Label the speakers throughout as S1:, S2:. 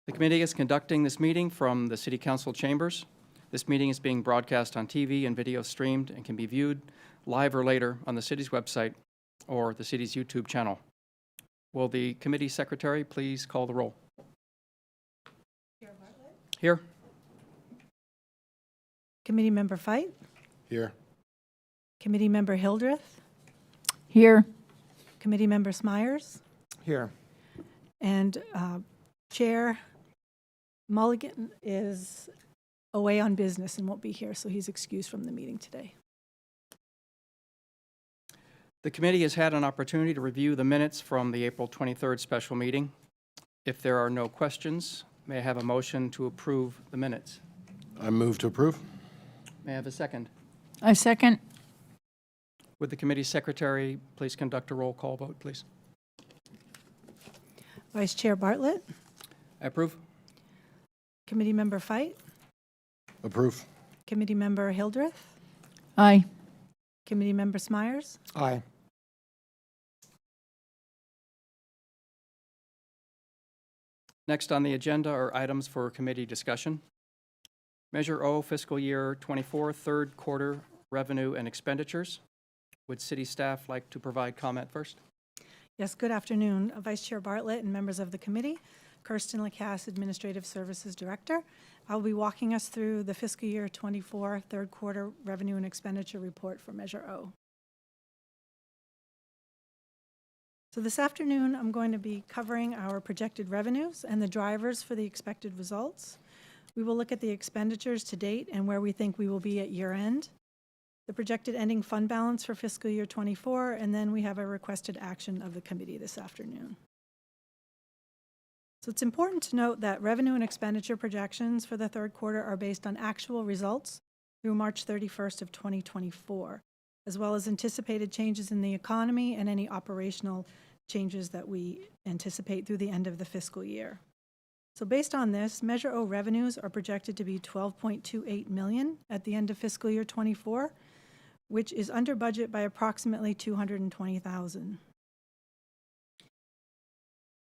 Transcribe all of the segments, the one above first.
S1: The committee is conducting this meeting from the City Council chambers. This meeting is being broadcast on TV and video streamed and can be viewed live or later on the city's website or the city's YouTube channel. Will the committee secretary please call the roll? Here.
S2: Committee Member Fight?
S3: Here.
S2: Committee Member Hildreth?
S4: Here.
S2: Committee Member Smyers?
S3: Here.
S2: And Chair Mulligan is away on business and won't be here, so he's excused from the meeting today.
S1: The committee has had an opportunity to review the minutes from the April 23rd special meeting. If there are no questions, may I have a motion to approve the minutes?
S3: I move to approve.
S1: May I have a second?
S4: I second.
S1: Would the committee secretary please conduct a roll call vote, please?
S2: Vice Chair Bartlett?
S1: I approve.
S2: Committee Member Fight?
S3: Approve.
S2: Committee Member Hildreth?
S4: Aye.
S2: Committee Member Smyers?
S3: Aye.
S1: Next on the agenda are items for committee discussion. Measure O, fiscal year 24, third quarter revenue and expenditures. Would city staff like to provide comment first?
S2: Yes, good afternoon. Vice Chair Bartlett and members of the committee. Kirsten Lacasse, Administrative Services Director. I'll be walking us through the fiscal year 24 third quarter revenue and expenditure report for Measure O. So this afternoon, I'm going to be covering our projected revenues and the drivers for the expected results. We will look at the expenditures to date and where we think we will be at year end, the projected ending fund balance for fiscal year 24, and then we have a requested action of the committee this afternoon. So it's important to note that revenue and expenditure projections for the third quarter are based on actual results through March 31st of 2024, as well as anticipated changes in the economy and any operational changes that we anticipate through the end of the fiscal year. So based on this, Measure O revenues are projected to be $12.28 million at the end of fiscal year 24, which is under budget by approximately $220,000.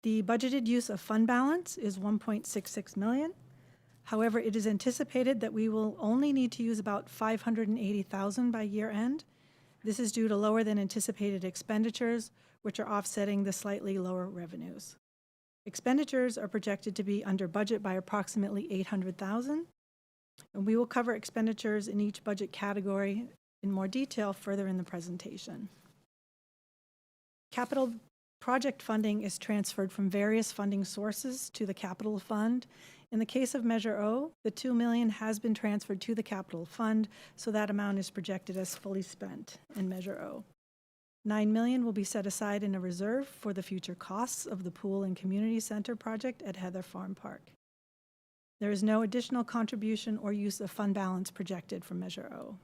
S2: The budgeted use of fund balance is $1.66 million. However, it is anticipated that we will only need to use about $580,000 by year end. This is due to lower than anticipated expenditures, which are offsetting the slightly lower revenues. Expenditures are projected to be under budget by approximately $800,000, and we will cover expenditures in each budget category in more detail further in the presentation. Capital project funding is transferred from various funding sources to the capital fund. In the case of Measure O, the $2 million has been transferred to the capital fund, so that amount is projected as fully spent in Measure O. $9 million will be set aside in a reserve for the future costs of the pool and community center project at Heather Farm Park. There is no additional contribution or use of fund balance projected from Measure O.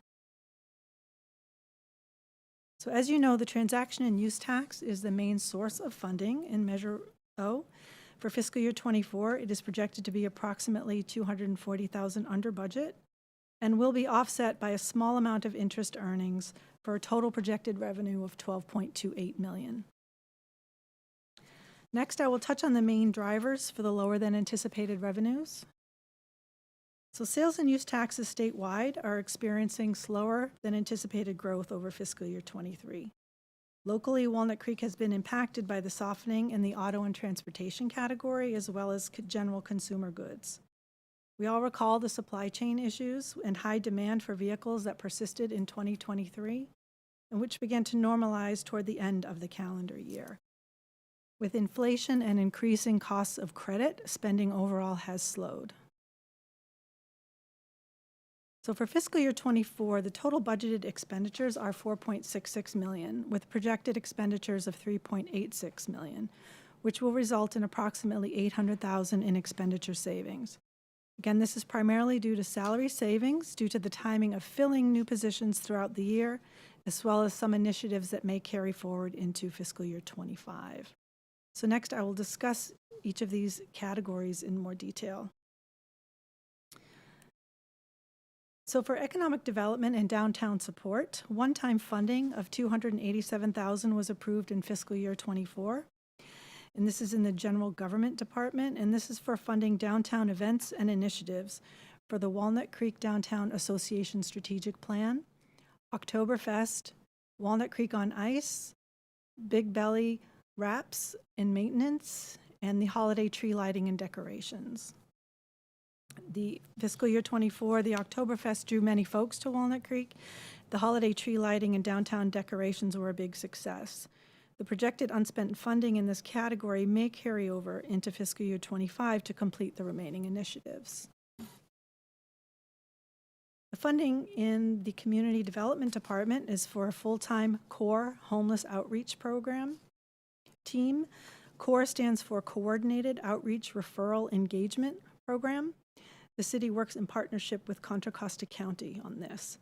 S2: So as you know, the transaction and use tax is the main source of funding in Measure O. For fiscal year 24, it is projected to be approximately $240,000 under budget and will be offset by a small amount of interest earnings for a total projected revenue of $12.28 million. Next, I will touch on the main drivers for the lower than anticipated revenues. So sales and use taxes statewide are experiencing slower than anticipated growth over fiscal year 23. Locally, Walnut Creek has been impacted by the softening in the auto and transportation category, as well as general consumer goods. We all recall the supply chain issues and high demand for vehicles that persisted in 2023, and which began to normalize toward the end of the calendar year. With inflation and increasing costs of credit, spending overall has slowed. So for fiscal year 24, the total budgeted expenditures are $4.66 million, with projected expenditures of $3.86 million, which will result in approximately $800,000 in expenditure savings. Again, this is primarily due to salary savings due to the timing of filling new positions throughout the year, as well as some initiatives that may carry forward into fiscal year 25. So next, I will discuss each of these categories in more detail. So for economic development and downtown support, one-time funding of $287,000 was approved in fiscal year 24. and this is in the General Government Department, and this is for funding downtown events and initiatives for the Walnut Creek Downtown Association Strategic Plan, Oktoberfest, Walnut Creek on Ice, Big Belly Wraps and Maintenance, and the holiday tree lighting and decorations. The fiscal year 24, the Oktoberfest drew many folks to Walnut Creek. The holiday tree lighting and downtown decorations were a big success. The projected unspent funding in this category may carry over into fiscal year 25 to complete the remaining initiatives. The funding in the Community Development Department is for a full-time CORE homeless outreach program team. CORE stands for Coordinated Outreach Referral Engagement Program. The city works in partnership with Contra Costa County on this.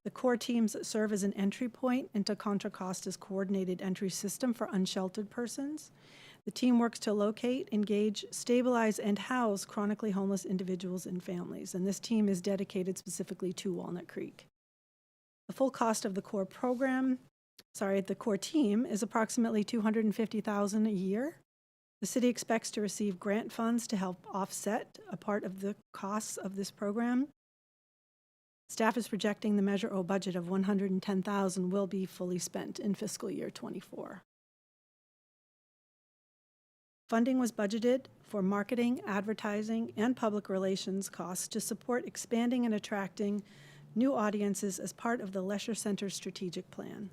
S2: The CORE teams serve as an entry point into Contra Costa's coordinated entry system for unsheltered persons. The team works to locate, engage, stabilize, and house chronically homeless individuals and families, and this team is dedicated specifically to Walnut Creek. The full cost of the CORE the CORE team is approximately $250,000 a year. The city expects to receive grant funds to help offset a part of the costs of this program. Staff is projecting the Measure O budget of $110,000 will be fully spent in fiscal year 24. Funding was budgeted for marketing, advertising, and public relations costs to support expanding and attracting new audiences as part of the Leisure Center's strategic plan.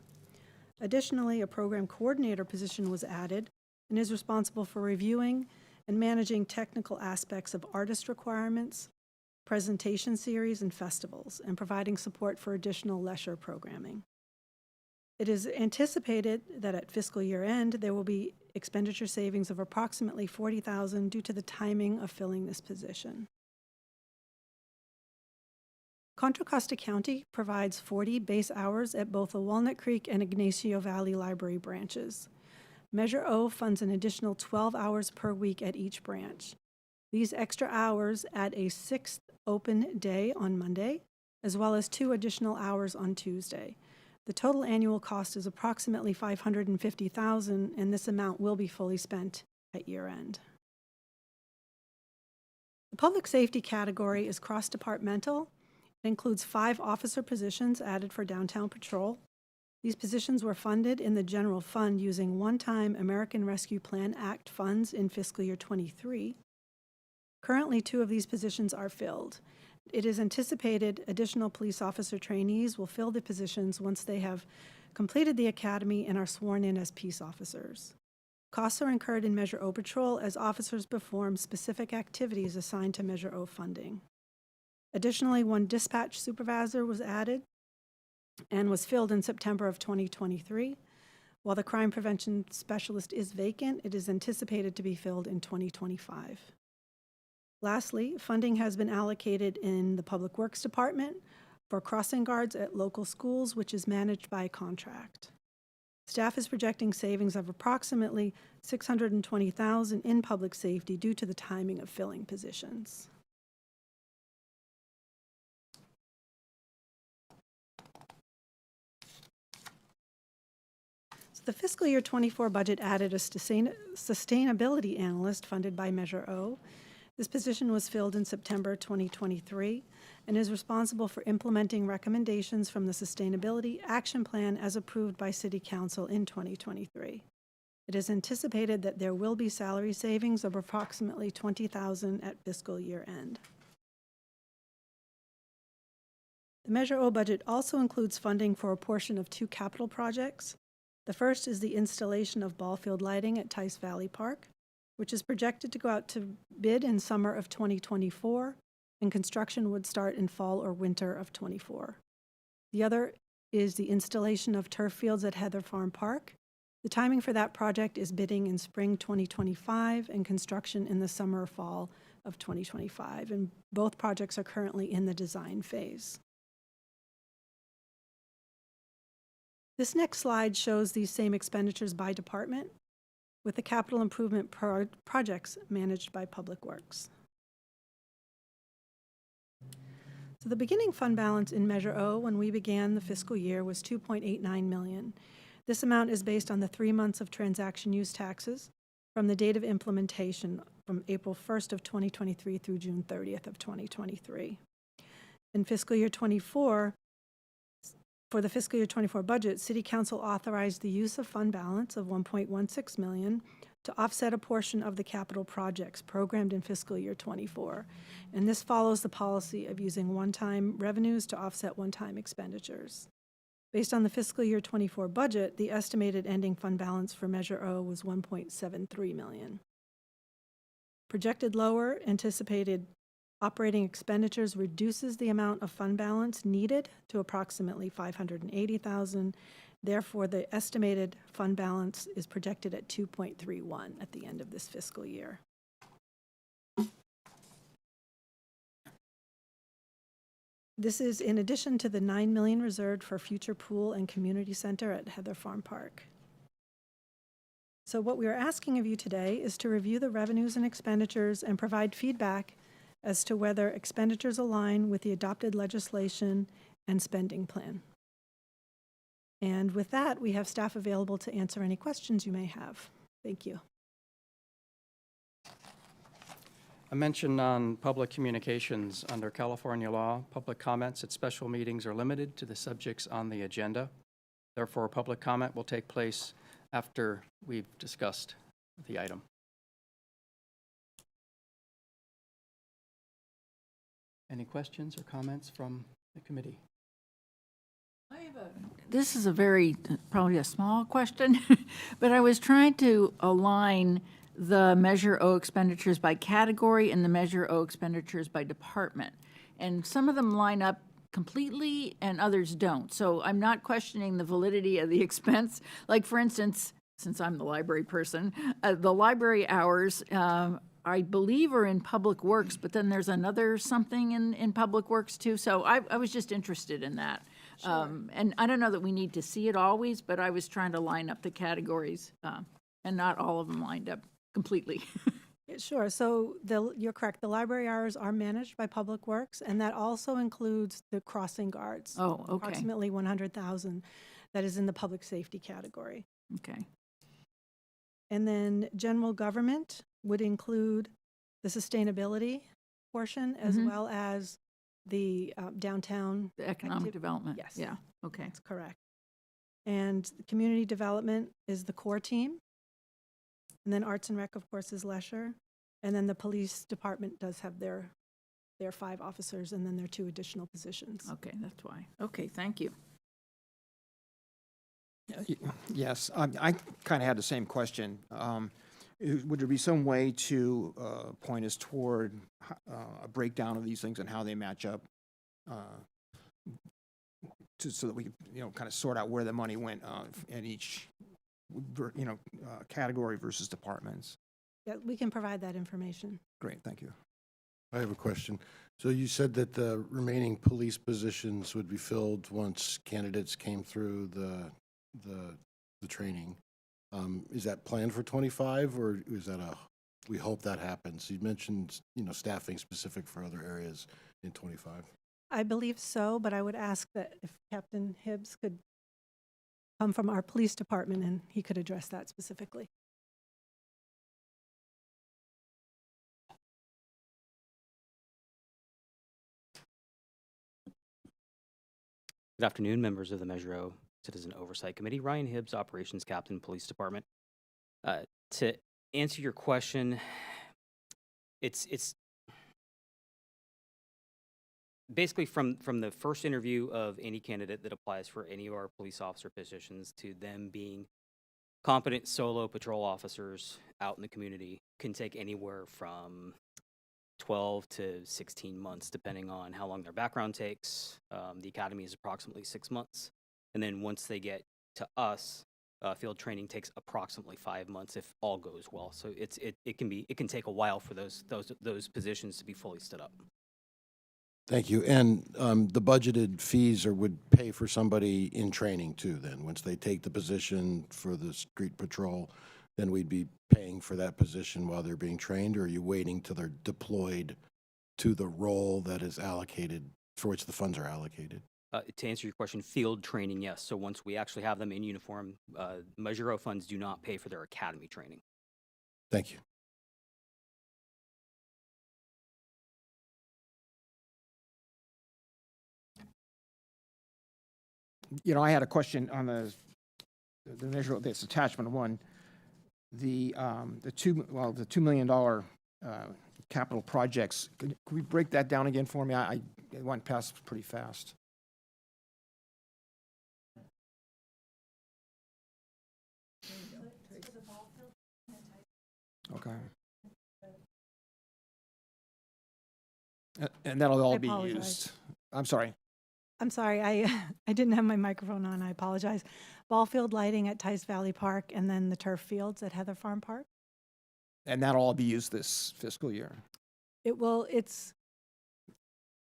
S2: Additionally, a program coordinator position was added and is responsible for reviewing and managing technical aspects of artist requirements, presentation series, and festivals, and providing support for additional leisure programming. It is anticipated that at fiscal year end, there will be expenditure savings of approximately $40,000 due to the timing of filling this position. Contra Costa County provides 40 base hours at both the Walnut Creek and Ignacio Valley Library branches. Measure O funds an additional 12 hours per week at each branch. These extra hours add a 6th open day on Monday, as well as 2 additional hours on Tuesday. The total annual cost is approximately $550,000, and this amount will be fully spent at year end. The public safety category is cross-departmental. It includes 5 officer positions added for downtown patrol. These positions were funded in the general fund using one-time American Rescue Plan Act funds in fiscal year 23. Currently, 2 of these positions are filled. It is anticipated additional police officer trainees will fill the positions once they have completed the academy and are sworn in as peace officers. Costs are incurred in Measure O patrol as officers perform specific activities assigned to Measure O funding. Additionally, 1 dispatch supervisor was added and was filled in September of 2023. While the crime prevention specialist is vacant, it is anticipated to be filled in 2025. Lastly, funding has been allocated in the Public Works Department for crossing guards at local schools, which is managed by contract. Staff is projecting savings of approximately $620,000 in public safety due to the timing of filling positions. So the fiscal year 24 budget added a sustainability analyst funded by Measure O. This position was filled in September 2023 and is responsible for implementing recommendations from the Sustainability Action Plan as approved by City Council in 2023. It is anticipated that there will be salary savings of approximately $20,000 at fiscal year end. The Measure O budget also includes funding for a portion of 2 capital projects. The first is the installation of ball field lighting at Tice Valley Park, which is projected to go out to bid in summer of 2024, and construction would start in fall or winter of 24. The other is the installation of turf fields at Heather Farm Park. The timing for that project is bidding in spring 2025 and construction in the summer or fall of 2025, and both projects are currently in the design phase. This next slide shows these same expenditures by department, with the capital improvement projects managed by Public Works. So the beginning fund balance in Measure O when we began the fiscal year was $2.89 million. This amount is based on the 3 months of transaction use taxes. from the date of implementation from April 1st of 2023 through June 30th of 2023. In fiscal year 24, for the fiscal year 24 budget, City Council authorized the use of fund balance of $1.16 million to offset a portion of the capital projects programmed in fiscal year 24. And this follows the policy of using one-time revenues to offset one-time expenditures. Based on the fiscal year 24 budget, the estimated ending fund balance for Measure O was $1.73 million. Projected lower anticipated operating expenditures reduces the amount of fund balance needed to approximately $580,000. Therefore, the estimated fund balance is projected at 2.31 at the end of this fiscal year. This is in addition to the $9 million reserved for future pool and community center at Heather Farm Park. So what we are asking of you today is to review the revenues and expenditures and provide feedback as to whether expenditures align with the adopted legislation and spending plan. And with that, we have staff available to answer any questions you may have. Thank you.
S1: A mention on public communications. Under California law, public comments at special meetings are limited to the subjects on the agenda. Therefore, public comment will take place after we've discussed the item. Any questions or comments from the committee?
S4: This is a very, probably a small question, but I was trying to align the Measure O expenditures by category and the Measure O expenditures by department. And some of them line up completely and others don't. So I'm not questioning the validity of the expense. Like, for instance, since I'm the library person, the library hours, I believe are in Public Works, but then there's another something in Public Works too. So I was just interested in that. Sure. And I don't know that we need to see it always, but I was trying to line up the categories, and not all of them lined up completely.
S2: Sure. So you're correct. The library hours are managed by Public Works, and that also includes the crossing guards.
S4: Oh, okay.
S2: Approximately 100,000 that is in the public safety category.
S4: Okay.
S2: And then general government would include the sustainability portion as well as the downtown.
S4: The economic development.
S2: Yes.
S4: Yeah. Okay.
S2: That's correct. And the community development is the core team. And then Arts and Rec, of course, is Lesher. And then the police department does have their 5 officers and then their 2 additional positions.
S4: Okay, that's why. Okay, thank you.
S5: Yes, I kind of had the same question. Would there be some way to point us toward a breakdown of these things and how they match up, so that we kind of sort out where the money went in each category versus departments?
S2: Yeah, we can provide that information.
S5: Great, thank you.
S3: I have a question. So you said that the remaining police positions would be filled once candidates came through the training. Is that planned for 25, or is that we hope that happens? You mentioned, staffing specific for other areas in 25.
S2: I believe so, but I would ask that if Captain Hibbs could come from our police department and he could address that specifically.
S6: Good afternoon, members of the Measure O Citizen Oversight Committee. Ryan Hibbs, Operations Captain, Police Department. To answer your question, it's basically from the first interview of any candidate that applies for any of our police officer positions to them being competent solo patrol officers out in the community can take anywhere from 12 to 16 months, depending on how long their background takes. The academy is approximately 6 months. And then once they get to us, field training takes approximately 5 months if all goes well. So it can take a while for those positions to be fully stood up.
S3: Thank you. And the budgeted fees would pay for somebody in training too, then, once they take the position for the street patrol, then we'd be paying for that position while they're being trained, or are you waiting till they're deployed to the role that is allocated, for which the funds are allocated?
S6: To answer your question, field training, yes. So once we actually have them in uniform, Measure O funds do not pay for their academy training.
S3: Thank you.
S5: You know, I had a question on the measure, this attachment one, the $2 million capital projects. Could we break that down again for me? It went past pretty fast. Okay. And that'll all
S2: I
S5: be
S2: apologize.
S5: used. I'm sorry.
S2: I'm sorry, I didn't have my microphone on, I apologize. Ball field lighting at Tice Valley Park, and then the turf fields at Heather Farm Park.
S5: And that'll all be used this fiscal year.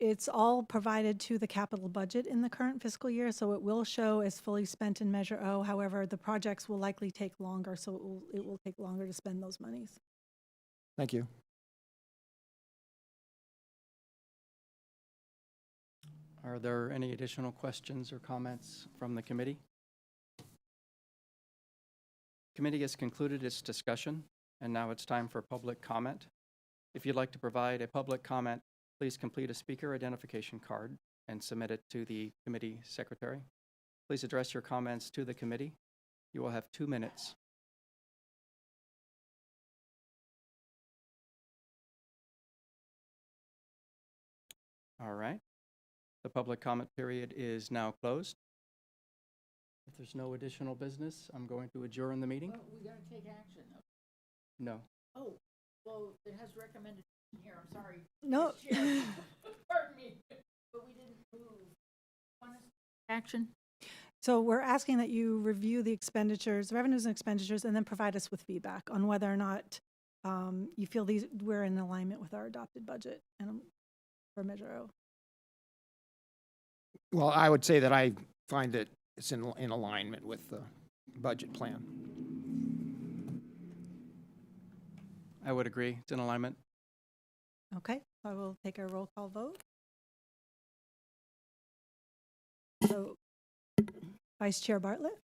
S2: It's all provided to the capital budget in the current fiscal year, so it will show as fully spent in Measure O. However, the projects will likely take longer, so it will take longer to spend those monies.
S5: Thank you.
S1: Are there any additional questions or comments from the committee? Committee has concluded its discussion, and now it's time for public comment. If you'd like to provide a public comment, please complete a speaker identification card and submit it to the committee secretary. Please address your comments to the committee. You will have 2 minutes. All right. The public comment period is now closed. If there's no additional business, I'm going to adjourn the meeting.
S4: We gotta take action.
S1: No.
S4: Oh, well, it has recommended here, I'm sorry.
S2: No.
S4: Pardon me, but we didn't move. Action?
S2: So we're asking that you review the expenditures, revenues and expenditures, and then provide us with feedback on whether or not you feel we're in alignment with our adopted budget and for Measure O.
S5: Well, I would say that I find that it's in alignment with the budget plan.
S1: I would agree. It's in alignment.
S2: Okay, I will take a roll call vote. So, Vice Chair Bartlett?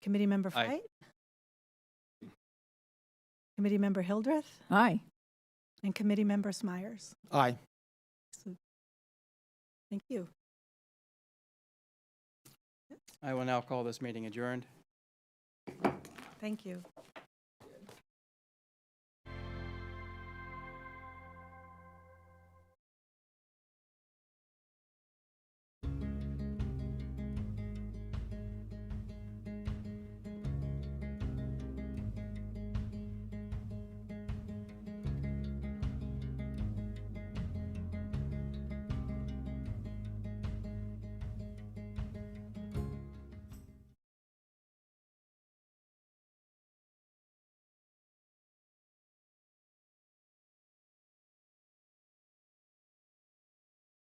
S2: Committee Member
S1: Aye.
S2: Fight? Committee Member Hildreth?
S4: Aye.
S2: And Committee Member Smyers?
S5: Aye.
S2: So, thank you.
S1: I will now call this meeting adjourned.
S2: Thank you.